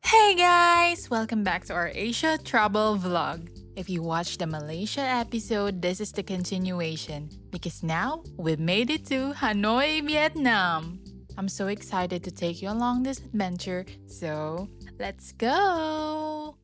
Hey guys! Welcome back to our Asia travel vlog. If you watched the Malaysia episode, this is the continuation because now we've made it to Hanoi, Vietnam. I'm so excited to take you along this adventure, so let's go!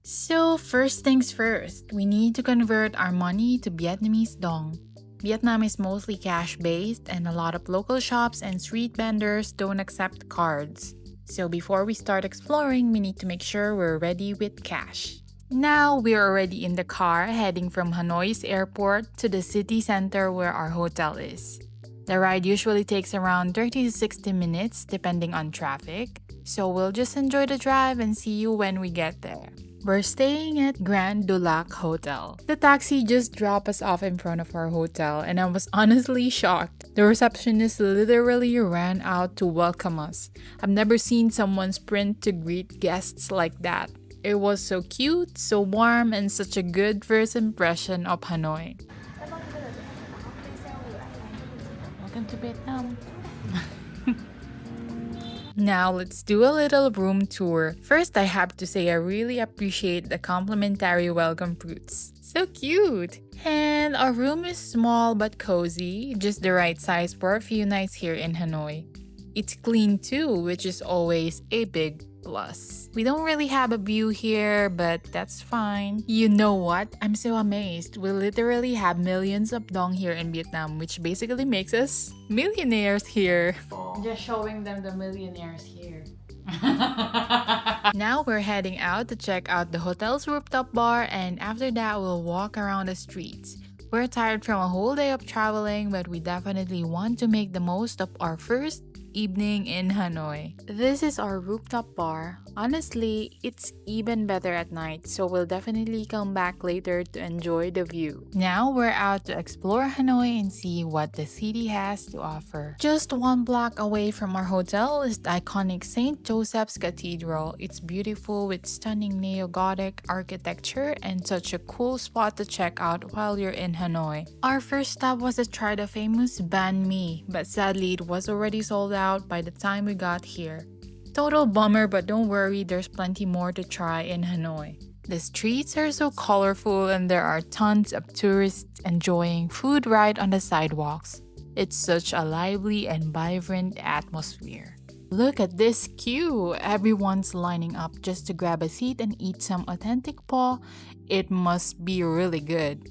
So first things first, we need to convert our money to Vietnamese dong. Vietnam is mostly cash-based and a lot of local shops and street vendors don't accept cards. So before we start exploring, we need to make sure we're ready with cash. Now we're already in the car heading from Hanoi's airport to the city center where our hotel is. The ride usually takes around 30 to 60 minutes depending on traffic, so we'll just enjoy the drive and see you when we get there. We're staying at Grand Du Lac Hotel. The taxi just dropped us off in front of our hotel and I was honestly shocked. The receptionist literally ran out to welcome us. I've never seen someone sprint to greet guests like that. It was so cute, so warm, and such a good first impression of Hanoi. Welcome to Vietnam. Now let's do a little room tour. First, I have to say I really appreciate the complimentary welcome fruits. So cute! And our room is small but cozy, just the right size for a few nights here in Hanoi. It's clean too, which is always a big plus. We don't really have a view here, but that's fine. You know what? I'm so amazed. We literally have millions of dong here in Vietnam, which basically makes us millionaires here. Just showing them the millionaires here. Now we're heading out to check out the hotel's rooftop bar, and after that we'll walk around the streets. We're tired from a whole day of traveling, but we definitely want to make the most of our first evening in Hanoi. This is our rooftop bar. Honestly, it's even better at night, so we'll definitely come back later to enjoy the view. Now we're out to explore Hanoi and see what the city has to offer. Just one block away from our hotel is the iconic St. Joseph's Cathedral. It's beautiful with stunning neo-Gothic architecture and such a cool spot to check out while you're in Hanoi. Our first stop was to try the famous banh mi, but sadly it was already sold out by the time we got here. Total bummer, but don't worry, there's plenty more to try in Hanoi. The streets are so colorful and there are tons of tourists enjoying food right on the sidewalks. It's such a lively and vibrant atmosphere. Look at this queue! Everyone's lining up just to grab a seat and eat some authentic pho. It must be really good.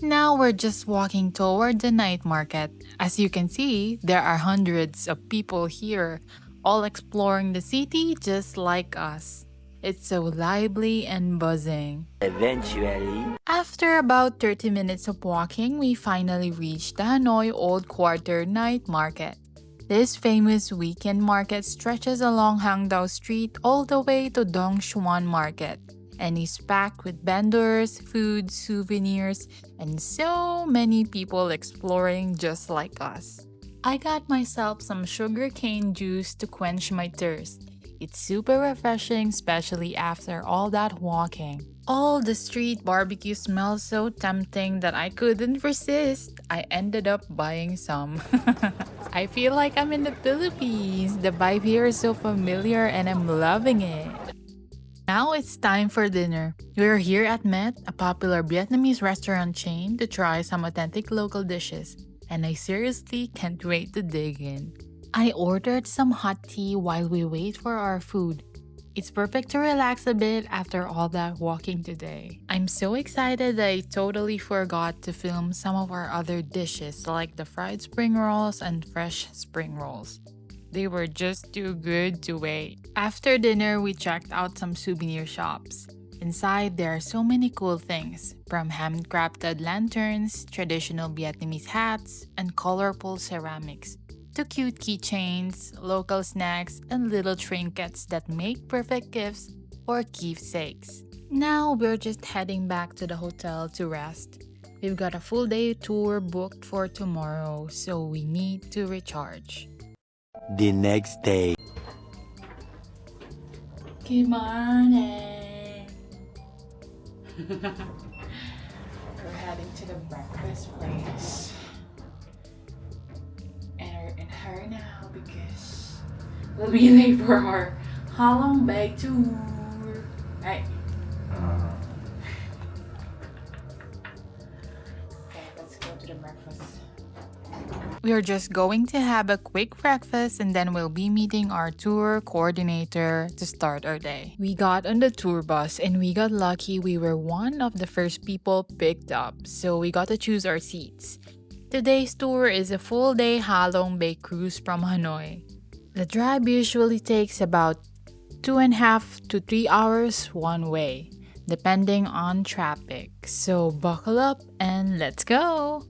Now we're just walking toward the night market. As you can see, there are hundreds of people here, all exploring the city just like us. It's so lively and buzzing. Eventually, After about 30 minutes of walking, we finally reached the Hanoi Old Quarter Night Market. This famous weekend market stretches along Hangdao Street all the way to Dong Xuan Market, and is packed with vendors, food, souvenirs, and so many people exploring just like us. I got myself some sugarcane juice to quench my thirst. It's super refreshing, especially after all that walking. All the street barbecue smells so tempting that I couldn't resist. I ended up buying some. I feel like I'm in the Philippines. The vibe here is so familiar and I'm loving it. Now it's time for dinner. We're here at Met, a popular Vietnamese restaurant chain, to try some authentic local dishes, and I seriously can't wait to dig in. I ordered some hot tea while we wait for our food. It's perfect to relax a bit after all that walking today. I'm so excited that I totally forgot to film some of our other dishes like the fried spring rolls and fresh spring rolls. They were just too good to wait. After dinner, we checked out some souvenir shops. Inside, there are so many cool things, from handcrafted lanterns, traditional Vietnamese hats, and colorful ceramics, to cute keychains, local snacks, and little trinkets that make perfect gifts or keepsakes. Now we're just heading back to the hotel to rest. We've got a full day tour booked for tomorrow, so we need to recharge. the next day. Good morning. We're heading to the breakfast place. And we're in hurry now because we'll be late for our Halong Bay tour. Right. Okay, let's go to the breakfast. We are just going to have a quick breakfast and then we'll be meeting our tour coordinator to start our day. We got on the tour bus and we got lucky we were one of the first people picked up, so we got to choose our seats. Today's tour is a full day Halong Bay cruise from Hanoi. The drive usually takes about 2.5 to 3 hours one way, depending on traffic. So buckle up and let's go!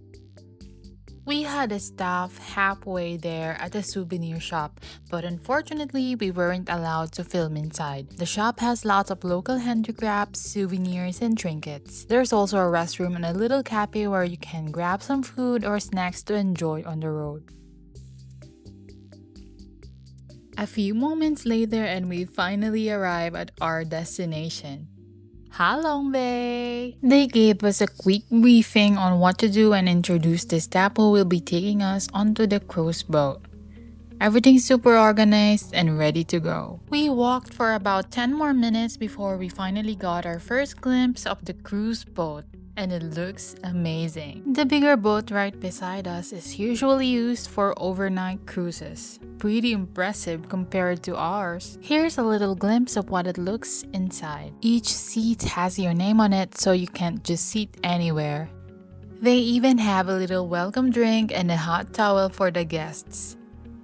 We had a stop halfway there at a souvenir shop, but unfortunately we weren't allowed to film inside. The shop has lots of local handicrafts, souvenirs, and trinkets. There's also a restroom and a little cafe where you can grab some food or snacks to enjoy on the road. A few moments later and we finally arrive at our destination, Halong Bay. They gave us a quick briefing on what to do and introduced the staff who will be taking us onto the cruise boat. Everything's super organized and ready to go. We walked for about 10 more minutes before we finally got our first glimpse of the cruise boat, and it looks amazing. The bigger boat right beside us is usually used for overnight cruises. Pretty impressive compared to ours. Here's a little glimpse of what it looks inside. Each seat has your name on it, so you can't just sit anywhere. They even have a little welcome drink and a hot towel for the guests.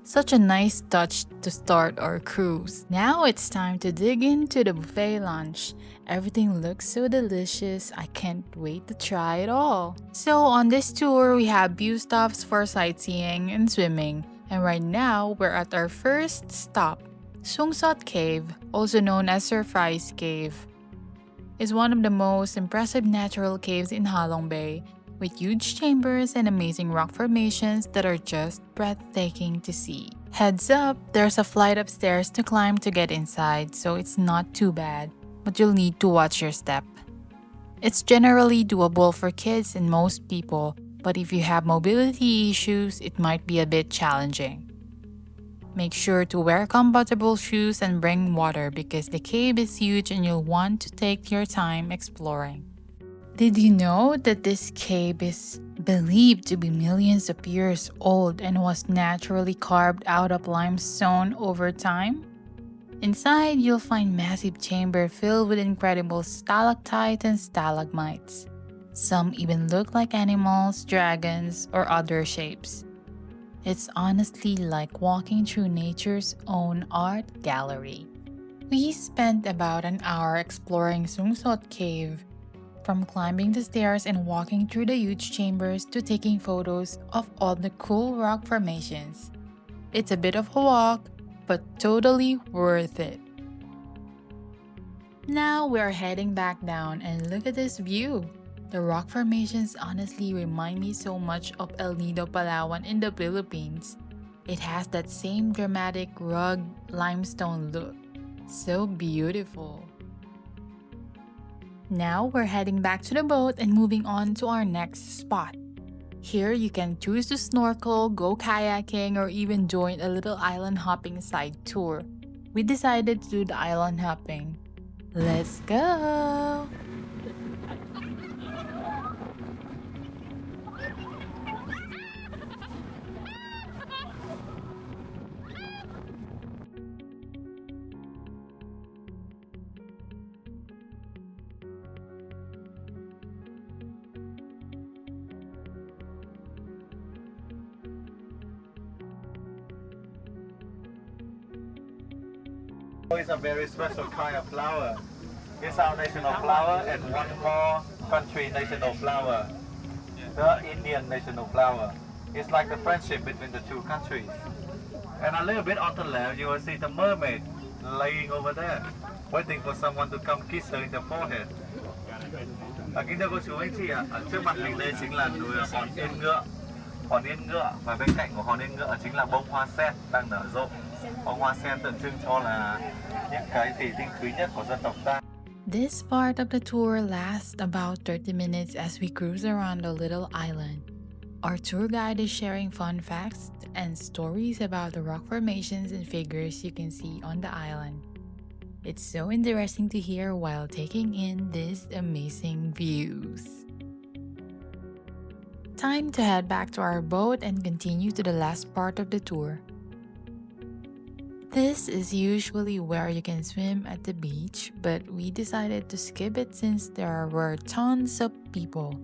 Such a nice touch to start our cruise. Now it's time to dig into the buffet lunch. Everything looks so delicious, I can't wait to try it all. So on this tour, we have few stops for sightseeing and swimming. And right now, we're at our first stop. Sung Sot Cave, also known as Surprise Cave, is one of the most impressive natural caves in Halong Bay, with huge chambers and amazing rock formations that are just breathtaking to see. Heads up, there's a flight of stairs to climb to get inside, so it's not too bad, but you'll need to watch your step. It's generally doable for kids and most people, but if you have mobility issues, it might be a bit challenging. Make sure to wear comfortable shoes and bring water because the cave is huge and you'll want to take your time exploring. Did you know that this cave is believed to be millions of years old and was naturally carved out of limestone over time? Inside, you'll find massive chamber filled with incredible stalactites and stalagmites. Some even look like animals, dragons, or other shapes. It's honestly like walking through nature's own art gallery. We spent about an hour exploring Sung Sot Cave, from climbing the stairs and walking through the huge chambers to taking photos of all the cool rock formations. It's a bit of a walk, but totally worth it. Now we're heading back down and look at this view. The rock formations honestly remind me so much of El Nido, Palawan in the Philippines. It has that same dramatic, rugged limestone look. So beautiful. Now we're heading back to the boat and moving on to our next spot. Here you can choose to snorkel, go kayaking, or even join a little island hopping side tour. We decided to do the island hopping. Let's go! It's a very special kind of flower. It's our national flower and one more country national flower, the Indian national flower. It's like the friendship between the two countries. And a little bit on the left, you will see the mermaid laying over there, waiting for someone to come kiss her in the forehead. Kính thưa cô chú anh chị ạ, ở trước mặt mình đây chính là núi Hòn Yên Ngựa. Hòn Yên Ngựa và bên cạnh của Hòn Yên Ngựa chính là bông hoa sen đang nở rộ. Bông hoa sen tượng trưng cho là những cái gì tinh túy nhất của dân tộc ta. This part of the tour lasts about 30 minutes as we cruise around the little island. Our tour guide is sharing fun facts and stories about the rock formations and figures you can see on the island. It's so interesting to hear while taking in these amazing views. Time to head back to our boat and continue to the last part of the tour. This is usually where you can swim at the beach, but we decided to skip it since there were tons of people.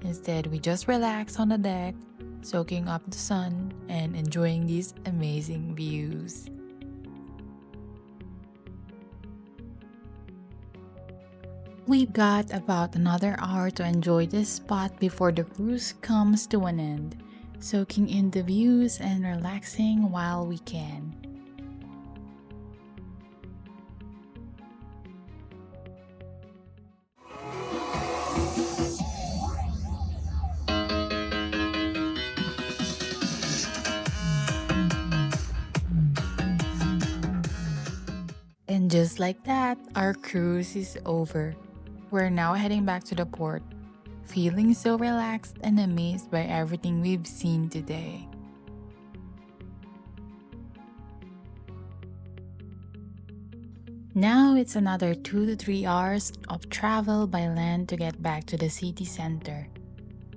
Instead, we just relaxed on the deck, soaking up the sun and enjoying these amazing views. We've got about another hour to enjoy this spot before the cruise comes to an end, soaking in the views and relaxing while we can. And just like that, our cruise is over. We're now heading back to the port, feeling so relaxed and amazed by everything we've seen today. Now it's another 2 to 3 hours of travel by land to get back to the city center.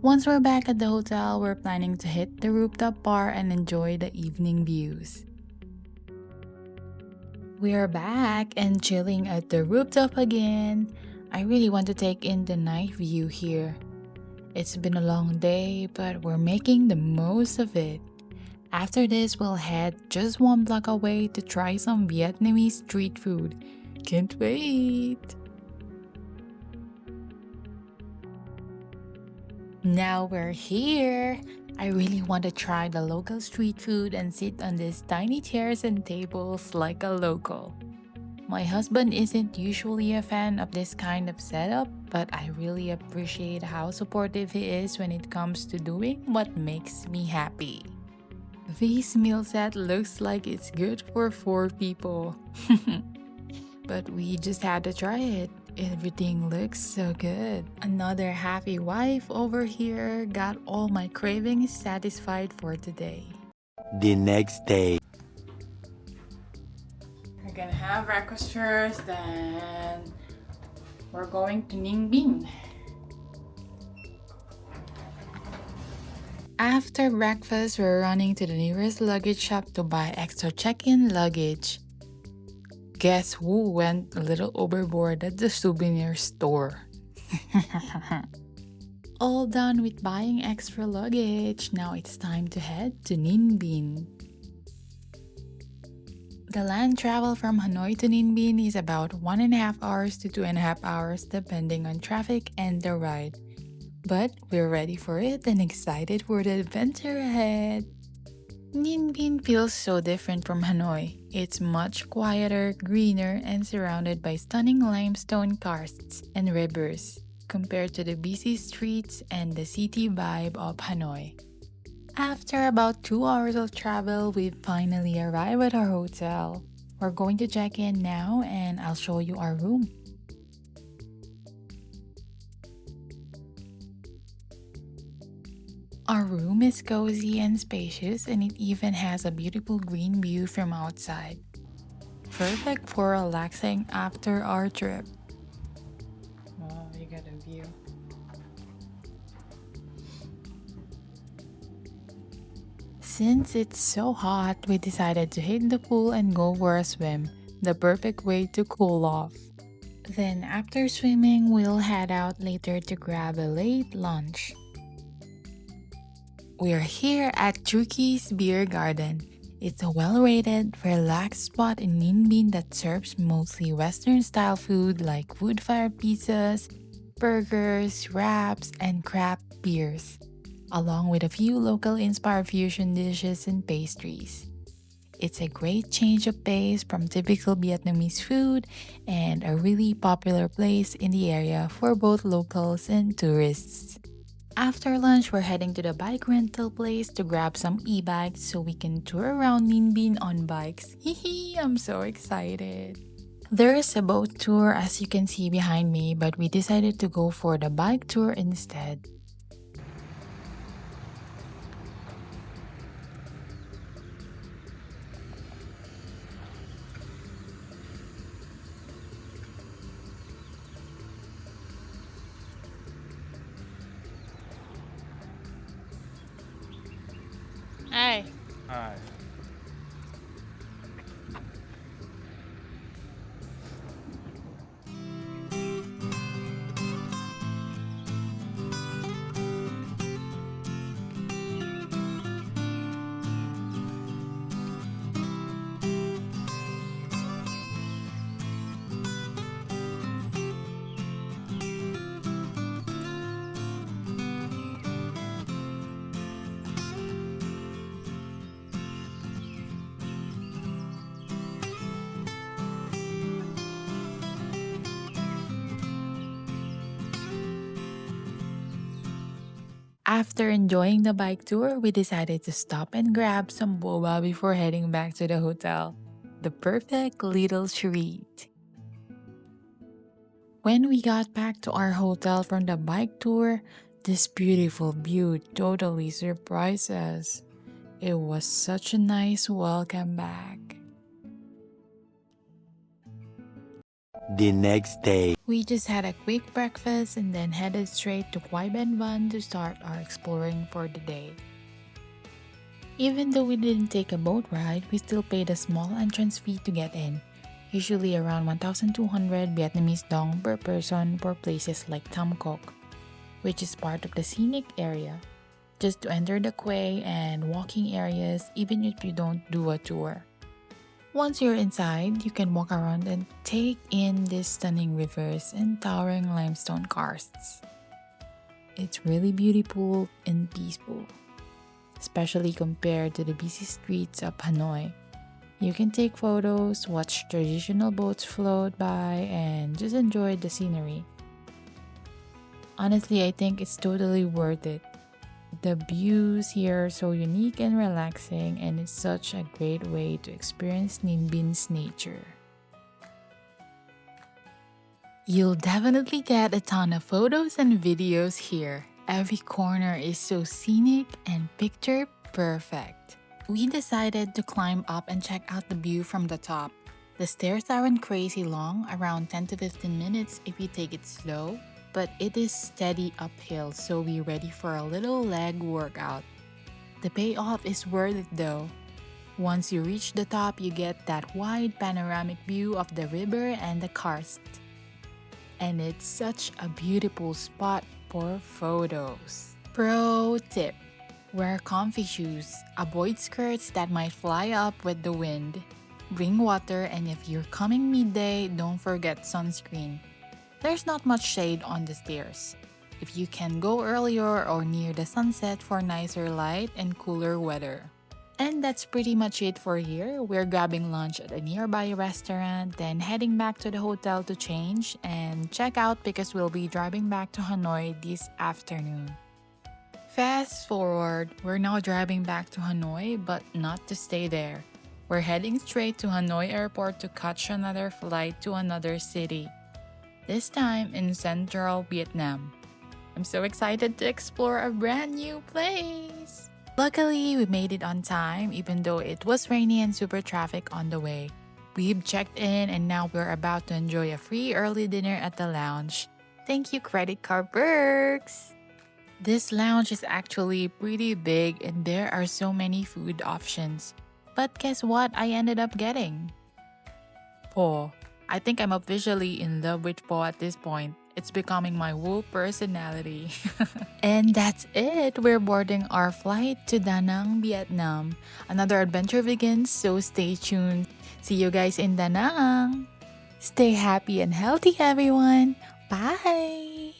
Once we're back at the hotel, we're planning to hit the rooftop bar and enjoy the evening views. We are back and chilling at the rooftop again. I really want to take in the night view here. It's been a long day, but we're making the most of it. After this, we'll head just 1 block away to try some Vietnamese street food. Can't wait! Now we're here! I really want to try the local street food and sit on these tiny chairs and tables like a local. My husband isn't usually a fan of this kind of setup, but I really appreciate how supportive he is when it comes to doing what makes me happy. This meal set looks like it's good for 4 people. But we just had to try it. Everything looks so good. Another happy wife over here got all my cravings satisfied for today. The next day. We're gonna have breakfast first, then we're going to Ninh Binh. After breakfast, we're running to the nearest luggage shop to buy extra check-in luggage. Guess who went a little overboard at the souvenir store? All done with buying extra luggage, now it's time to head to Ninh Binh. The land travel from Hanoi to Ninh Binh is about 1.5 hours to 2.5 hours depending on traffic and the ride. But we're ready for it and excited for the adventure ahead. Ninh Binh feels so different from Hanoi. It's much quieter, greener, and surrounded by stunning limestone karsts and rivers compared to the busy streets and the city vibe of Hanoi. After about 2 hours of travel, we finally arrive at our hotel. We're going to check in now and I'll show you our room. Our room is cozy and spacious, and it even has a beautiful green view from outside. Perfect for relaxing after our trip. Oh, you got a view. Since it's so hot, we decided to hit the pool and go for a swim, the perfect way to cool off. Then after swimming, we'll head out later to grab a late lunch. We're here at Turkey's Beer Garden. It's a well-rated, relaxed spot in Ninh Binh that serves mostly Western-style food like wood-fired pizzas, burgers, wraps, and craft beers, along with a few local-inspired fusion dishes and pastries. It's a great change of pace from typical Vietnamese food and a really popular place in the area for both locals and tourists. After lunch, we're heading to the bike rental place to grab some e-bikes so we can tour around Ninh Binh on bikes. Hehe, I'm so excited. There is a boat tour as you can see behind me, but we decided to go for the bike tour instead. Hi. Hi. After enjoying the bike tour, we decided to stop and grab some boba before heading back to the hotel. The perfect little treat. When we got back to our hotel from the bike tour, this beautiful view totally surprised us. It was such a nice welcome back. The next day. We just had a quick breakfast and then headed straight to Quai Ben Van to start our exploring for the day. Even though we didn't take a boat ride, we still paid a small entrance fee to get in, usually around 1,200 Vietnamese dong per person for places like Tam Coc, which is part of the scenic area, just to enter the quay and walking areas even if you don't do a tour. Once you're inside, you can walk around and take in these stunning rivers and towering limestone karsts. It's really beautiful and peaceful, especially compared to the busy streets of Hanoi. You can take photos, watch traditional boats float by, and just enjoy the scenery. Honestly, I think it's totally worth it. The views here are so unique and relaxing, and it's such a great way to experience Ninh Binh nature. You'll definitely get a ton of photos and videos here. Every corner is so scenic and picture perfect. We decided to climb up and check out the view from the top. The stairs aren't crazy long, around 10 to 15 minutes if you take it slow, but it is steady uphill, so be ready for a little leg workout. The payoff is worth it though. Once you reach the top, you get that wide panoramic view of the river and the karst. And it's such a beautiful spot for photos. Pro tip: wear comfy shoes, avoid skirts that might fly up with the wind. Bring water, and if you're coming midday, don't forget sunscreen. There's not much shade on the stairs. If you can go earlier or near the sunset for nicer light and cooler weather. And that's pretty much it for here. We're grabbing lunch at a nearby restaurant, then heading back to the hotel to change and check out because we'll be driving back to Hanoi this afternoon. Fast forward, we're now driving back to Hanoi, but not to stay there. We're heading straight to Hanoi Airport to catch another flight to another city, this time in central Vietnam. I'm so excited to explore a brand new place! Luckily, we made it on time even though it was rainy and super traffic on the way. We've checked in and now we're about to enjoy a free early dinner at the lounge. Thank you, credit card perks! This lounge is actually pretty big and there are so many food options. But guess what I ended up getting? Pho. I think I'm officially in love with pho at this point. It's becoming my whole personality. And that's it. We're boarding our flight to Da Nang, Vietnam. Another adventure begins, so stay tuned. See you guys in Da Nang. Stay happy and healthy, everyone. Bye.